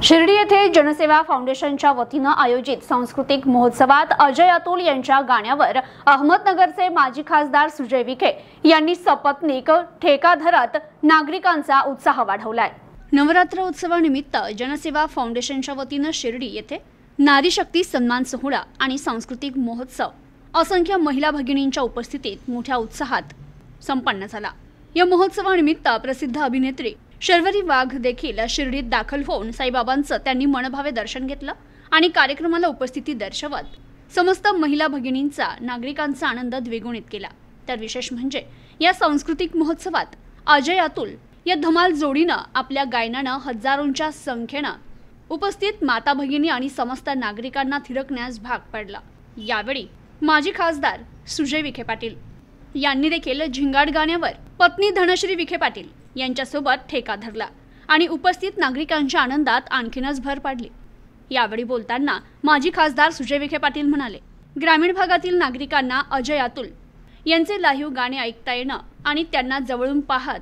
शिर्डी येथे जनसेवा फाउंडेशनच्या वतीने आयोजित सांस्कृतिक महोत्सवात अजय अतुल यांच्या गाण्यावर अहमदनगरचे माजी खासदार सुजय विखे यांनी सपत्नीक ठेका धरत नागरिकांचा उत्साह वाढवलाय। नवरात्र उत्सवानिमित्त जनसेवा फाउंडेशनच्या वतीने शिर्डी येथे नारी शक्ती सन्मान सोहळा आणि सांस्कृतिक महोत्सव असंख्य महिला भगिनींच्या उपस्थितीत मोठ्या उत्साहात संपन्न झाला। या महोत्सवानिमित्त प्रसिद्ध अभिनेत्री शर्वरी वाघ देखील शिर्डीत दाखल होऊन साईबाबांचं त्यांनी मनभावे दर्शन घेतलं आणि कार्यक्रमाला उपस्थिती दर्शवत समस्त महिला भगिनींचा नागरिकांचा आनंद द्विगुणित केला। तर विशेष म्हणजे या सांस्कृतिक महोत्सवात अजय अतुल या धमाल जोडीनं आपल्या गायनानं हजारोंच्या संख्येनं उपस्थित माता भगिनी आणि समस्त नागरिकांना थिरकण्यास भाग पडला। यावेळी माजी खासदार सुजय विखे पाटील यांनी देखील झिंगाट गाण्यावर पत्नी धनश्री विखे पाटील यांच्यासोबत ठेका धरला आणि उपस्थित नागरिकांच्या आनंदात आणखीनच भर पाडली। यावेळी बोलताना माजी खासदार सुजय विखे पाटील म्हणाले, ग्रामीण भागातील नागरिकांना अजय अतुल यांचे लाईव्ह गाणे ऐकता येणं आणि त्यांना जवळून पाहत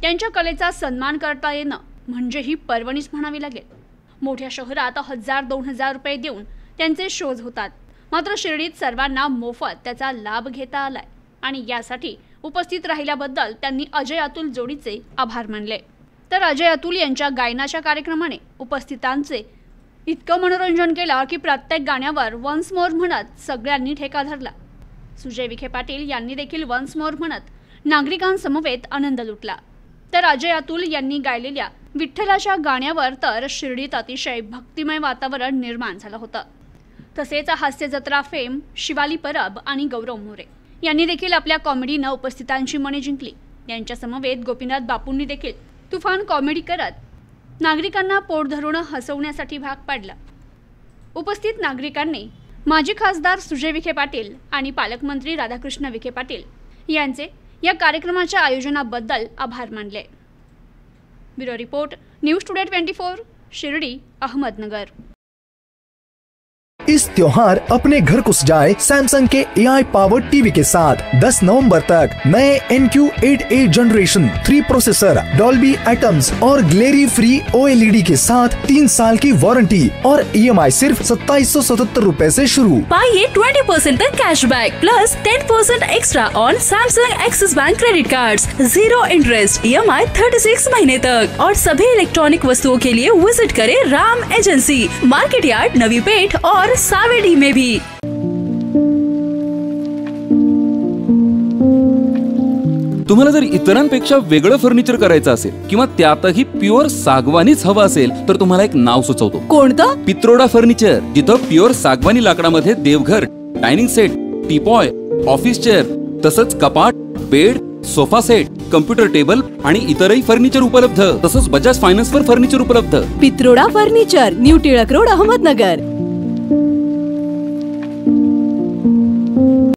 त्यांच्या कलेचा सन्मान करता येणं म्हणजे ही पर्वणीच म्हणावी लागेल। मोठ्या शहरात 1000-2000 रुपये देऊन त्यांचे शोज होतात, मात्र शिर्डीत सर्वांना मोफत त्याचा लाभ घेता आलाय आणि यासाठी उपस्थित राहिल्याबद्दल त्यांनी अजय अतुल जोडीचे आभार मानले। तर अजय अतुल यांच्या गायनाच्या कार्यक्रमाने उपस्थितांचे इतकं मनोरंजन केलं की प्रत्येक गाण्यावर वन्स मोर म्हणत सगळ्यांनी ठेका धरला। सुजय विखे पाटील यांनी देखील वन्स मोर म्हणत नागरिकांसमवेत आनंद लुटला। तर अजय अतुल यांनी गायलेल्या विठ्ठलाच्या गाण्यावर तर शिर्डीत अतिशय भक्तिमय वातावरण निर्माण झालं होतं। तसेच हास्य जत्रा फेम शिवाली परब आणि गौरव मोरे यांनी देखील आपल्या कॉमेडीने उपस्थितांची मने जिंकली। यांच्या समवेत गोपीनाथ बापूंनी देखील तुफान कॉमेडी करत नागरिकांना पोट धरून हसवण्यासाठी भाग पाडला। उपस्थित नागरिकांनी माजी खासदार सुजय विखे पाटील आणि पालकमंत्री राधाकृष्ण विखे पाटील यांचे या कार्यक्रमाच्या आयोजनाबद्दल आभार मानले। Bureau report, news today 24, Shirdi, Ahmednagar. इस त्योहार अपने घर को सजाए सैमसंग के AI पावर्ड टीवी के साथ। 10 नवंबर तक नए NQ8A generation 3 processor, Dolby Atmos और ग्लेरी फ्री OLED के साथ 3 साल की वारंटी और EMI सिर्फ 2777 रुपए से शुरू। पाइए 20% तक cashback plus 10% extra on Samsung axis bank credit cards, 0 interest, EMI 36 महीने तक। और सभी इलेक्ट्रॉनिक वस्तुओं के लिए विजिट करें Ram agency, market yard, Navi Peth और सावेडी में भी। तुम्हाला जर इतरांपेक्षा वेगळं फर्निचर करायचं असेल किंवा त्यातही प्युअर सागवानीच हवं असेल तर तुम्हाला एक नाव सुचवतो। कोणतं? पित्रोडा फर्निचर, जिथं प्युअर सागवानी लाकडामध्ये देवघर, dining set, teapoy, office chair तसंच कपाट, bed, sofa set, computer table आणि इतरही फर्निचर उपलब्ध। तसंच बजाज फायनान्स वर फर्निचर उपलब्ध। Pitroda furniture, new Tilak road, Ahmednagar.